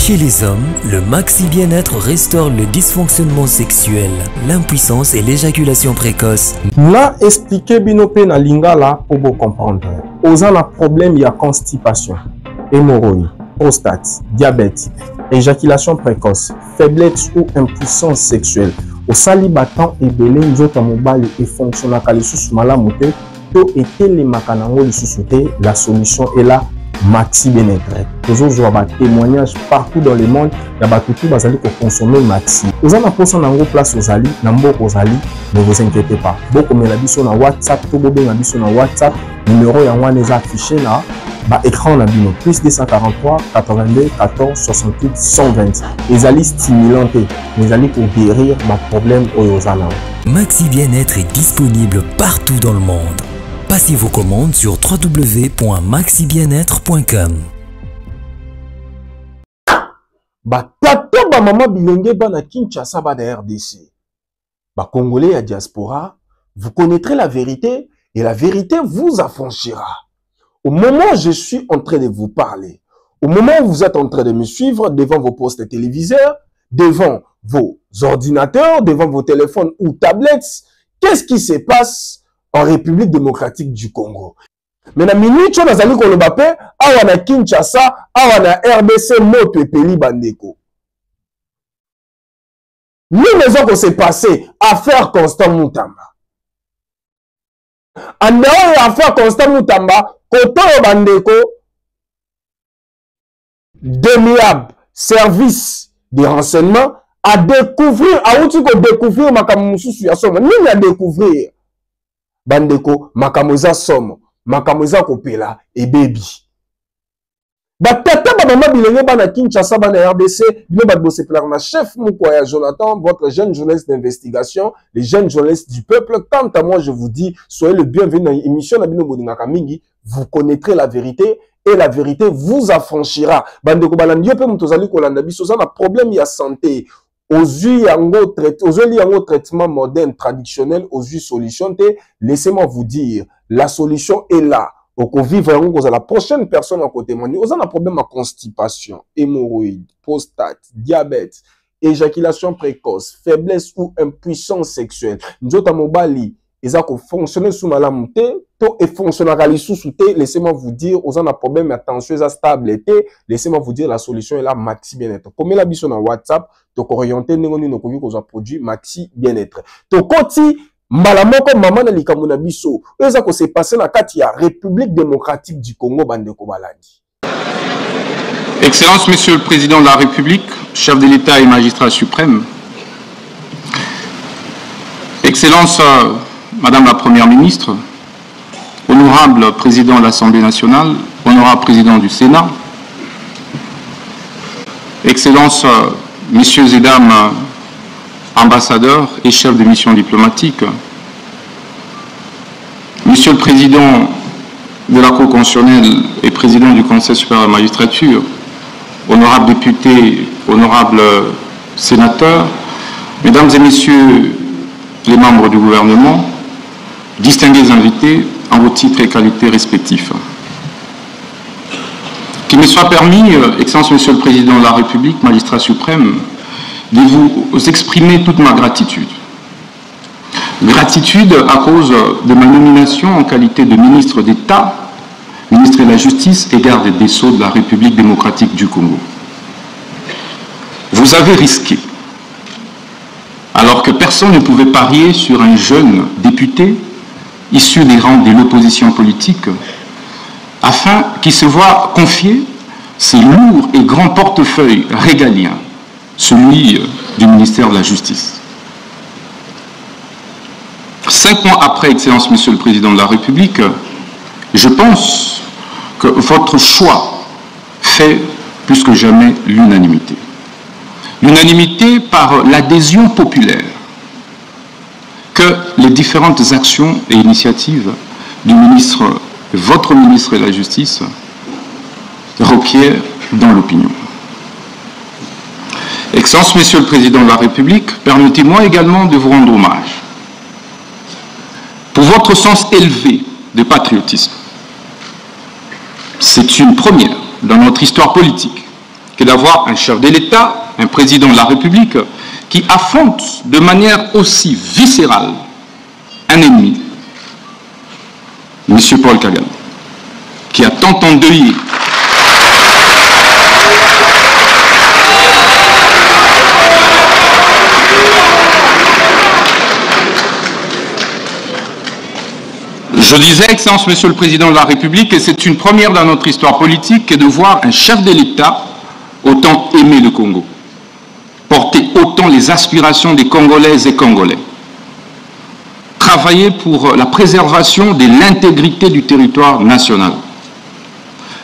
Chez les hommes, le Maxi Bien-être restaure le dysfonctionnement sexuel, l'impuissance et l'éjaculation précoce. Là, expliquez Binope na lingala pour vous comprendre. Aux un problème, il y a constipation, hémorroïdes, prostate, diabète, éjaculation précoce, faiblesse ou impuissance sexuelle. Au salibatant et belé, nous autres mobile et fonctionnant à l'issue malamoute, tout était les macanango l'issue la solution est là. Maxi Bien-être. Nous avons des témoignages partout dans le monde. Il y a tout qui va consommer Maxi. Vous avez une place aux alliés, ne vous inquiétez pas. Beaucoup de gens sur WhatsApp, tout le monde sur WhatsApp. Numéro est affiché là. Écran na bino plus 243 82 14 68 120. Les alliés stimulants, les alliés pour guérir ma problème aux alliés. Maxi Bien-être est disponible partout dans le monde. Passez vos commandes sur www.maxibienêtre.com. Tata maman bilenge bana Kinshasa bana RDC. Congolais à diaspora, vous connaîtrez la vérité et la vérité vous affranchira. Au moment où je suis en train de vous parler, au moment où vous êtes en train de me suivre devant vos postes téléviseurs, devant vos ordinateurs, devant vos téléphones ou tablettes, qu'est-ce qui se passe en République démocratique du Congo? Mais na minute on a zali kolobapé, awa na Kinshasa, awa na RDC moto epeli bandeko. Nous maison que s'est passé affaire Constant Moutamba. En dehors affaire Constant Moutamba, koto bandeko DEMIAB, service de renseignement, à découvrir, à outil ko découvrir makamususu ya somo. Ni à découvrir bandeko makamoza somo. Makamoza kopela et baby. Tata maman bilenge bana Kinshasa bana RDC, bino ba bosse na chef Mukwaya Jonathan, votre jeune journaliste d'investigation, les jeunes journalistes du peuple. Quant à moi, je vous dis, soyez le bienvenu dans l'émission na bino bodingaka mingi, vous connaîtrez la vérité et la vérité vous affranchira. Bandeko balandi pe mutozali kolanda biso za na problème ya santé. Aux yeux traitement moderne, traditionnel, aux yeux solution, laissez-moi vous dire, la solution est là. Au vivre la prochaine personne à côté de moi, vous avez un problème à constipation, hémorroïdes, prostate, diabète, éjaculation précoce, faiblesse ou impuissance sexuelle. Nous avons mobali, ils ont fonctionné sous malamuté, tout est fonctionnel sous souté. Laissez-moi vous dire, vous avez un problème à tension, à stabilité. Laissez-moi vous dire, la solution est là, Maxi Bien-être. Comme la biso na WhatsApp, donc orienté n'engoni no kogi ko produit Maxi Bien-être. To koti malamoko maman na likamuna biso. Eza ko s'est passé na kati ya République démocratique du Congo bandeko baladi. Excellence, Monsieur le Président de la République, chef de l'État et magistrat suprême. Excellence, Madame la Première ministre, honorable Président de l'Assemblée nationale, honorable Président du Sénat, Excellence, Messieurs et Dames ambassadeurs et chefs de mission diplomatique, Monsieur le Président de la Cour constitutionnelle et Président du Conseil supérieur de la magistrature, honorables députés, honorables sénateurs, Mesdames et Messieurs les membres du gouvernement, distingués invités en vos titres et qualités respectifs. Qu'il me soit permis, Excellence Monsieur le Président de la République, magistrat suprême, de vous exprimer toute ma gratitude. Gratitude à cause de ma nomination en qualité de ministre d'État, ministre de la Justice et garde des Sceaux de la République démocratique du Congo. Vous avez risqué, alors que personne ne pouvait parier sur un jeune député issu des rangs de l'opposition politique, afin qu'il se voie confier ces lourds et grands portefeuilles régaliens, celui du ministère de la Justice. 5 mois après, Excellence Monsieur le Président de la République, je pense que votre choix fait plus que jamais l'unanimité. L'unanimité par l'adhésion populaire que les différentes actions et initiatives du ministre, votre ministre de la Justice, requièrent dans l'opinion. Excellence, Monsieur le Président de la République, permettez-moi également de vous rendre hommage pour votre sens élevé de patriotisme. C'est une première dans notre histoire politique que d'avoir un chef de l'État, un président de la République, qui affronte de manière aussi viscérale un ennemi, M. Paul Kagame, qui a tant endeuillé Je disais, Excellence, Monsieur le Président de la République, que c'est une première dans notre histoire politique que de voir un chef de l'État autant aimer le Congo, porter autant les aspirations des Congolaises et Congolais, travailler pour la préservation de l'intégrité du territoire national,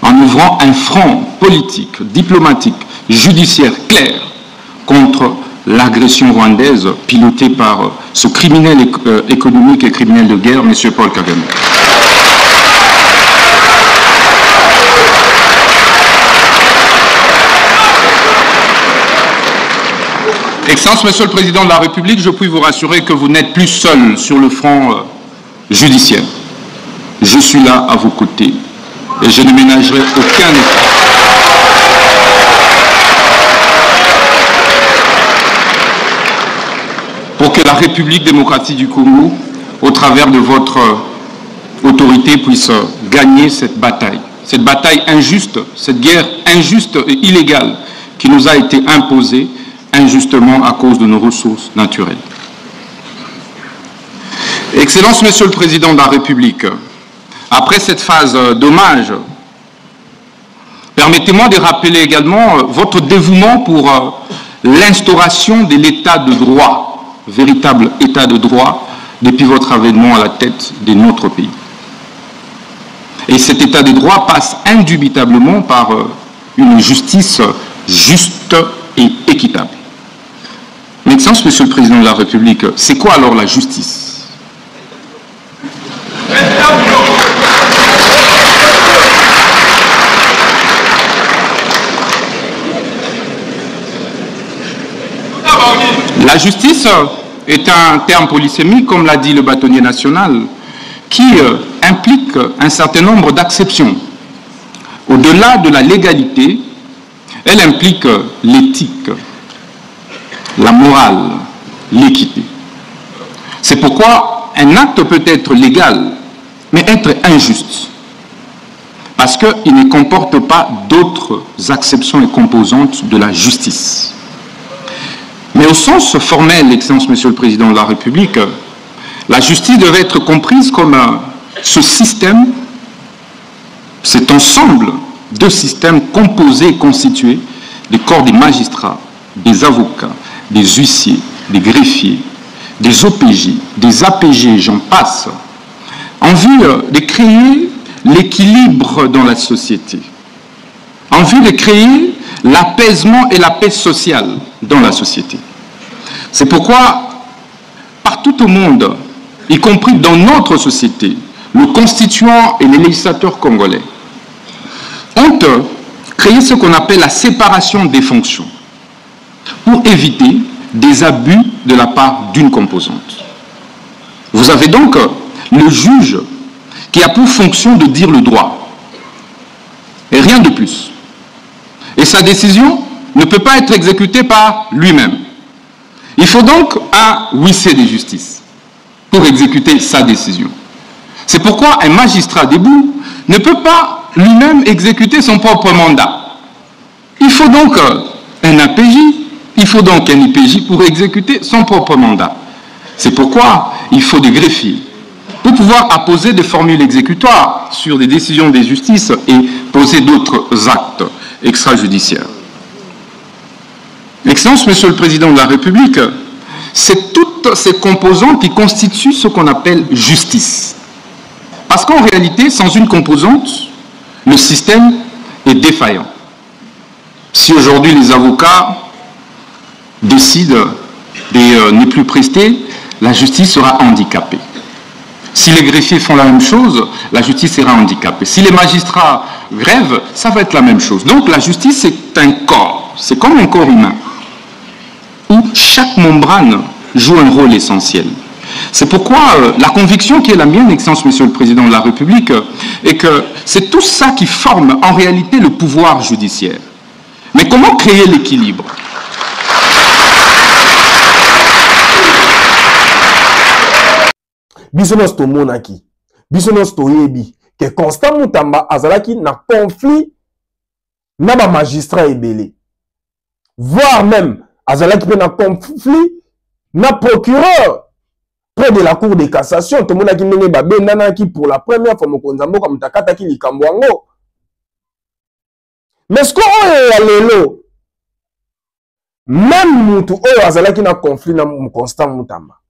en ouvrant un front politique, diplomatique, judiciaire clair contre l'agression rwandaise pilotée par ce criminel économique et criminel de guerre, M. Paul Kagame. Excellence, Monsieur le Président de la République, je puis vous rassurer que vous n'êtes plus seul sur le front judiciaire. Je suis là à vos côtés et je ne ménagerai aucun effort. Pour que la République démocratique du Congo, au travers de votre autorité, puisse gagner cette bataille injuste, cette guerre injuste et illégale qui nous a été imposée injustement à cause de nos ressources naturelles. Excellence, Monsieur le Président de la République, après cette phase d'hommage, permettez-moi de rappeler également votre dévouement pour l'instauration de l'état de droit, véritable état de droit, depuis votre avènement à la tête de notre pays. Et cet état de droit passe indubitablement par une justice juste et équitable. Mais Excellence, Monsieur le Président de la République, c'est quoi alors la justice? La justice est un terme polysémique, comme l'a dit le bâtonnier national, qui implique un certain nombre d'acceptions. Au-delà de la légalité, elle implique l'éthique, la morale, l'équité. C'est pourquoi un acte peut être légal, mais être injuste, parce qu'il ne comporte pas d'autres acceptions et composantes de la justice. Mais au sens formel, Excellence, Monsieur le Président de la République, la justice devait être comprise comme ce système, cet ensemble de systèmes composés et constitués des corps des magistrats, des avocats, des huissiers, des greffiers, des OPJ, des APG, j'en passe, en vue de créer l'équilibre dans la société, en vue de créer l'apaisement et la paix sociale dans la société. C'est pourquoi, partout au monde, y compris dans notre société, le constituant et les législateurs congolais ont créé ce qu'on appelle la séparation des fonctions pour éviter des abus de la part d'une composante. Vous avez donc le juge qui a pour fonction de dire le droit et rien de plus. Et sa décision ne peut pas être exécutée par lui-même. Il faut donc un huissier de justice pour exécuter sa décision. C'est pourquoi un magistrat debout ne peut pas lui-même exécuter son propre mandat. Il faut donc un APJ, il faut donc un IPJ pour exécuter son propre mandat. C'est pourquoi il faut des greffiers pour pouvoir apposer des formules exécutoires sur des décisions des justices et poser d'autres actes extrajudiciaires. Excellence, Monsieur le Président de la République, c'est toutes ces composantes qui constituent ce qu'on appelle justice. Parce qu'en réalité, sans une composante, le système est défaillant. Si aujourd'hui les avocats décident de ne plus prester, la justice sera handicapée. Si les greffiers font la même chose, la justice sera handicapée. Si les magistrats grèvent, ça va être la même chose. Donc la justice, c'est un corps, c'est comme un corps humain, où chaque membrane joue un rôle essentiel. C'est pourquoi la conviction qui est la mienne, Excellence, Monsieur le Président de la République, est que c'est tout ça qui forme en réalité le pouvoir judiciaire. Mais comment créer l'équilibre? Bisonos to monaki, bisonos to yebi, que Constant Mutamba azalaki na conflit na ba magistrat ebele. Voire même azalaki pe na conflit na procureur près de la cour de cassation. To monaki ndenge ba bendanaki pour la première fois mokonzambo comme takataki likambo yango. Mais ce qu'on a lelo, même mutu oyo azalaki na conflit na Constant Mutamba.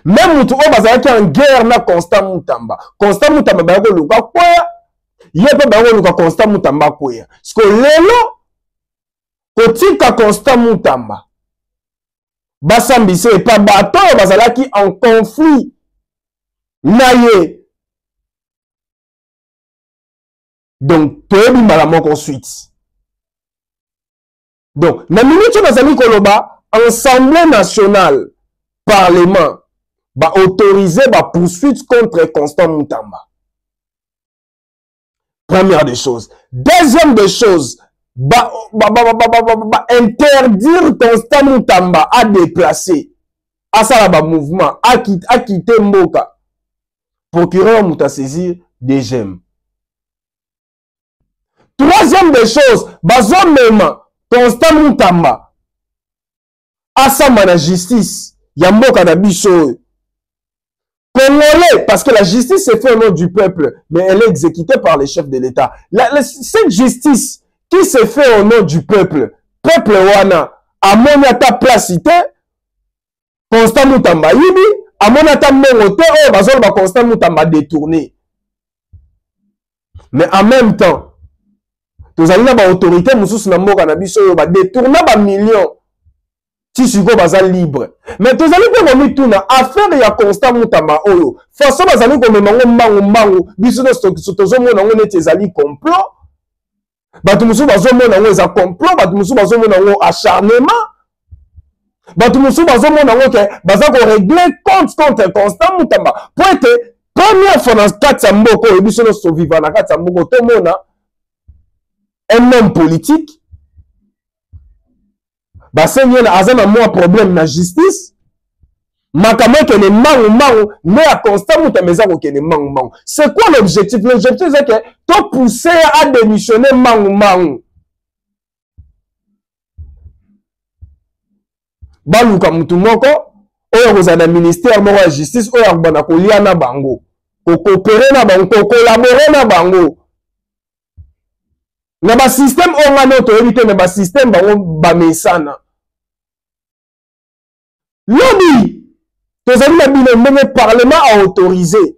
Même mutu oyo bazalaki en guerre na Constant Mutamba. Constant Mutamba bayako luka kwea, yepe bayako luka Constant Mutamba kwea. Ce que lelo, kotika Constant Mutamba, basambise pa bato bazalaki en conflit na ye. Donc, toyebi mbala moko suite. Donc, na minute bazali koloba, Assemblée nationale, Parlement, va autoriser la poursuite contre Constant Mutamba. Première des choses. Deuxième des choses, interdire Constant Mutamba à déplacer, à ça mouvement, à quitter Mboka. Procureur Mouta saisir des gemmes. Troisième des choses, bazon même Constant Mutamba à sa la justice, Yamboka na biso Congolais, parce que la justice est faite au nom du peuple, mais elle est exécutée par les chefs de l'État. Cette justice qui se fait au nom du peuple wana, amonata placité, Constant Mutamba yibi, amonata mengote, oh, bazol ba Constant Mutamba détourné. Mais en même temps, tous allez na autorité mususu na mboka na biso yo ba détourner ba millions si siko baza libre. Mais tous allez pe komi tuna affaire ya Constant Mutamba oyo façon bazali ko memango mbangu biso no tozo mona ngo neti ezali complot. Batu mususu bazo mona ngo eza complot, batu mususu bazo mona ngo acharnement. Batu mususu bazo mona ngo ke baza ko régler compte contre Constant Mutamba. Pour être première fois dans kati mboko oyo biso no so vivant na kati mboko to mona un homme politique, Basenye na azana moi problème na justice, makamé que les mangu, mais à Constant Mutamba ko que les mangu. C'est quoi l'objectif? L'objectif c'est que to pousser à démissionner mangu. Baluka mutu moko, oyo kozana ministère moko ya justice, oyo akbana kolia na bango, ko coopérer na bango, ko collaborer na bango. Na ba système ongana autorité na ba système bango ba mesana. Lobby tozali na bino mbongo parlement a autorisé.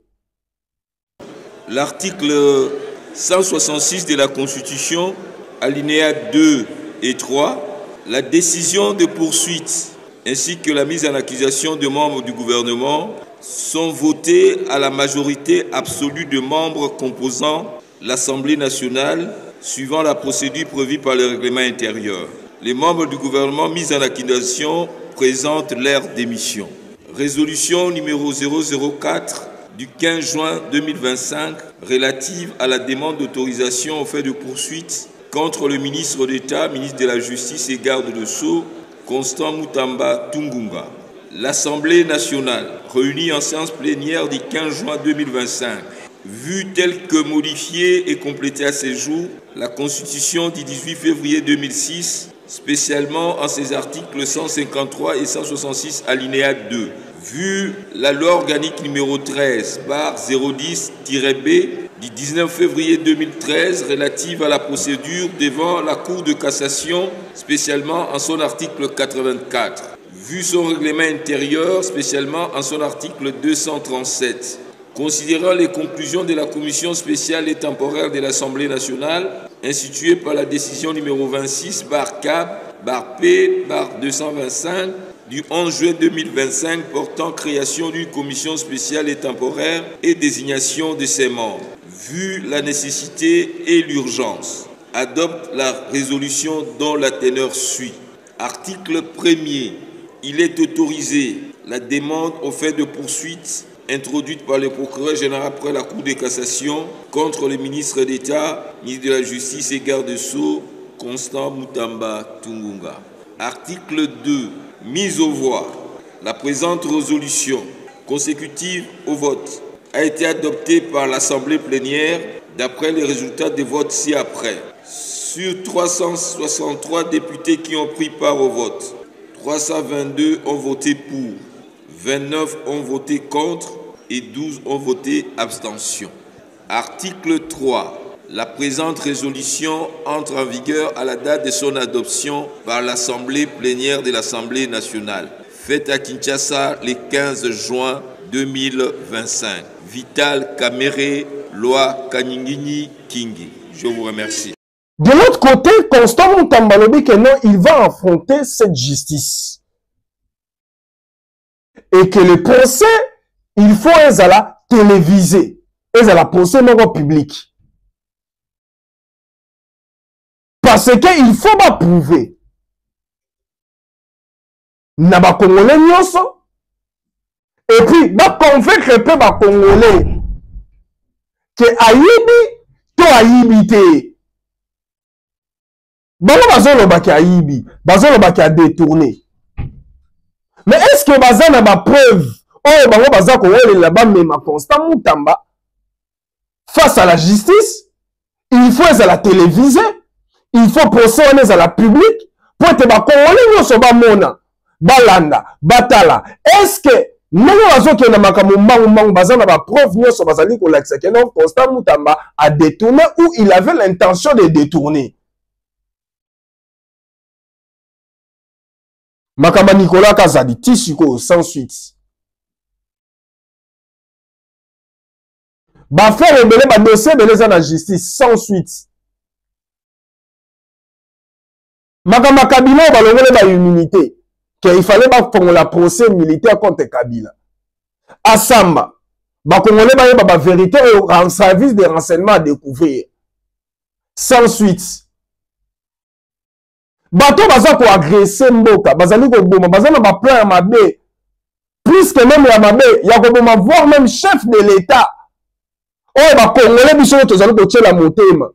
L'article 166 de la Constitution, alinéa 2 et 3, la décision de poursuite ainsi que la mise en accusation de membres du gouvernement sont votées à la majorité absolue de membres composant l'Assemblée nationale suivant la procédure prévue par le règlement intérieur. Les membres du gouvernement mis en accusation présentent leur démission. Résolution numéro 004 du 15 juin 2025 relative à la demande d'autorisation au fait de poursuite contre le ministre d'État, ministre de la Justice et garde de Sceaux, Constant Mutamba Tungunga. L'Assemblée nationale, réunie en séance plénière du 15 juin 2025, vue telle que modifiée et complétée à ce jour, la Constitution du 18 février 2006, spécialement en ses articles 153 et 166 alinéa 2, vu la loi organique numéro 13/010-B du 19 février 2013 relative à la procédure devant la Cour de cassation, spécialement en son article 84, vu son règlement intérieur, spécialement en son article 237. Considérant les conclusions de la commission spéciale et temporaire de l'Assemblée nationale, instituée par la décision numéro 26/P/225 du 11 juin 2025 portant création d'une commission spéciale et temporaire et désignation de ses membres, vu la nécessité et l'urgence, adopte la résolution dont la teneur suit. Article 1er. Il est autorisé la demande au fait de poursuite introduite par le procureur général après la Cour de cassation contre le ministre d'État, ministre de la Justice et garde-sceaux, Constant Mutamba Tungunga. Article 2. Mise aux voix. La présente résolution consécutive au vote a été adoptée par l'Assemblée plénière d'après les résultats des votes ci-après. Sur 363 députés qui ont pris part au vote, 322 ont voté pour, 29 ont voté contre et 12 ont voté abstention. Article 3. La présente résolution entre en vigueur à la date de son adoption par l'Assemblée plénière de l'Assemblée nationale, faite à Kinshasa le 15 juin 2025. Vital Kamere, Loi Kanyingini Kingi. Je vous remercie. De l'autre côté, Constant Mutamba lobi que non, il va affronter cette justice. Et que le procès, il faut être télévisé. Et la procès non public. Parce qu'il faut pas prouver. Na ba Congolais nyonso. Et puis, ba convaincre peu ba Congolais que ayibi to ayibi te. Bango bazolo ba ki ayibi, bazolo ba ki a détourné. Mais est-ce que baza na ba preuve oh bango baza ko welela ba mema Constant Mutamba face à la justice? Il faut être à la télévisée. Il faut procéder à la publique pour être Congolais nyonso ba mona balanda batala. Est-ce que nous avons que na makambo mbangu baza na ba preuve nyonso bazali ko lakisa que non Constant Mutamba a détourné ou il avait l'intention de détourner? Makamba Nicolas Kazadi tisiko sans suite. Ba faire rebelle ba dossier de la justice sans suite. Makamba Kabila balongole ba immunité qu'il fallait ba kongola procès militaire contre Kabila. Asamba ba kongolais ba vérité en service de renseignement à découvrir. Sans suite. Bato baza ko agresser mboka, bazali ko boma, bazana ba plan ya mabe. Plus que même ya mabe, ya ko boma voir même chef de l'État. Oh ba kongolais biso tozali ko tshela motema.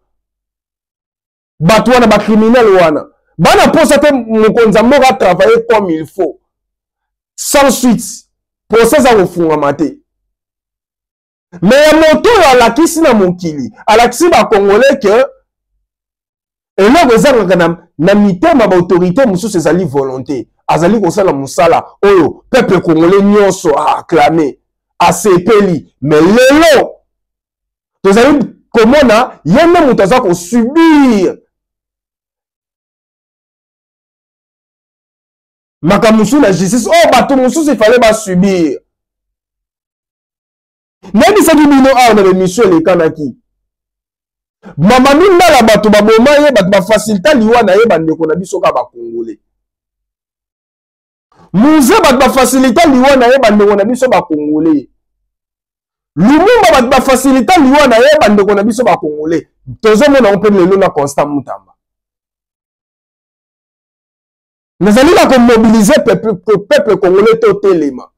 Bato wana ba criminel wana. Bana posa te mokonza mboka travailler comme il faut. Sans suite. Procès a refunga mate. Mais ya moto ya lakisi na mokili, alakisi ba congolais que et là vous avez na mitema ba autorité mususu ezali volonté. Azali ko sala musala oyo peuple congolais nyonso a acclamé, a sepeli. Mais lelo tozali komona yene mutu aza ko subir makamusu la justice. Oh bato mususu il fallait ba subir. Même ça dit bino a na mission le kanaki. Mama minda la bato ba boma ye bato ba facilita liwa na ye bandeko na biso ka ba congolais. Muze bato ba facilita liwa na ye bandeko na biso ba congolais. Lumumba bato ba facilita liwa na ye bandeko na biso ba congolais. Tozo mona on peut lelo na Constant Mutamba. Nazali la ko mobiliser peuple congolais totelema.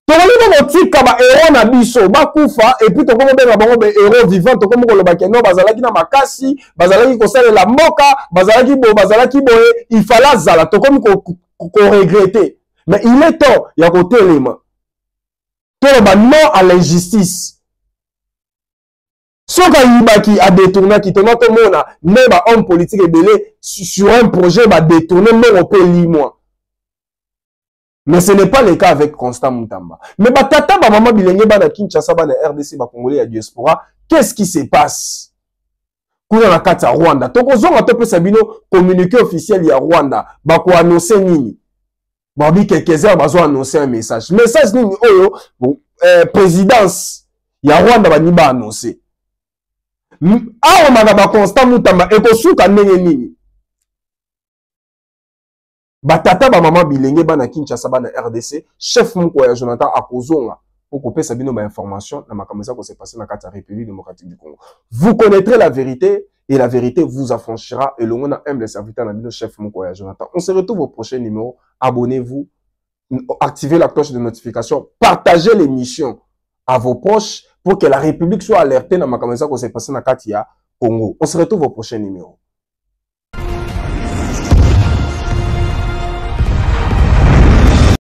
Tokoli na motika ba héros na biso bakufa et puis tokomo benga bango be héros vivants tokomo ko lobaki no bazalaki na makasi bazalaki ko salela mboka bazalaki boye il fallait zala tokomo ko regretter. Mais il est temps ya ko telema. Toloba non à l'injustice. Soka yibaki a détourné qui tena to mona ne ba homme politique ebele sur un projet ba détourner non on peut lire. Mais ce n'est pas le cas avec Constant Mutamba. Mais batata ba maman bilenge ba na Kinshasa ba na RDC ba Congolais ya diaspora, qu'est-ce qui se passe? Kuna na kati ya Rwanda. Toko zonga to pesa bino communiqué officiel ya Rwanda ba ko annoncer nini? Ba bi quelques heures bazo annoncer un message. Message nini oyo présidence ya Rwanda ba ni ba annoncer. Awa magaba Constant Mutamba ekosuka ndenge nini? Batata ba maman bilenge ba na Kinshasa ba na RDC, chef moko ya Jonathan akozonga pour couper sa bino ba information na makameza ko se passer na kati ya République démocratique du Congo. Vous connaîtrez la vérité et la vérité vous affranchira et le monde humble serviteur na bino chef moko ya Jonathan. On se retrouve au prochain numéro. Abonnez-vous, activez la cloche de notification, partagez l'émission à vos proches pour que la République soit alertée dans ma caméra qu'on s'est passé dans Katia Congo. On se retrouve au prochain numéro.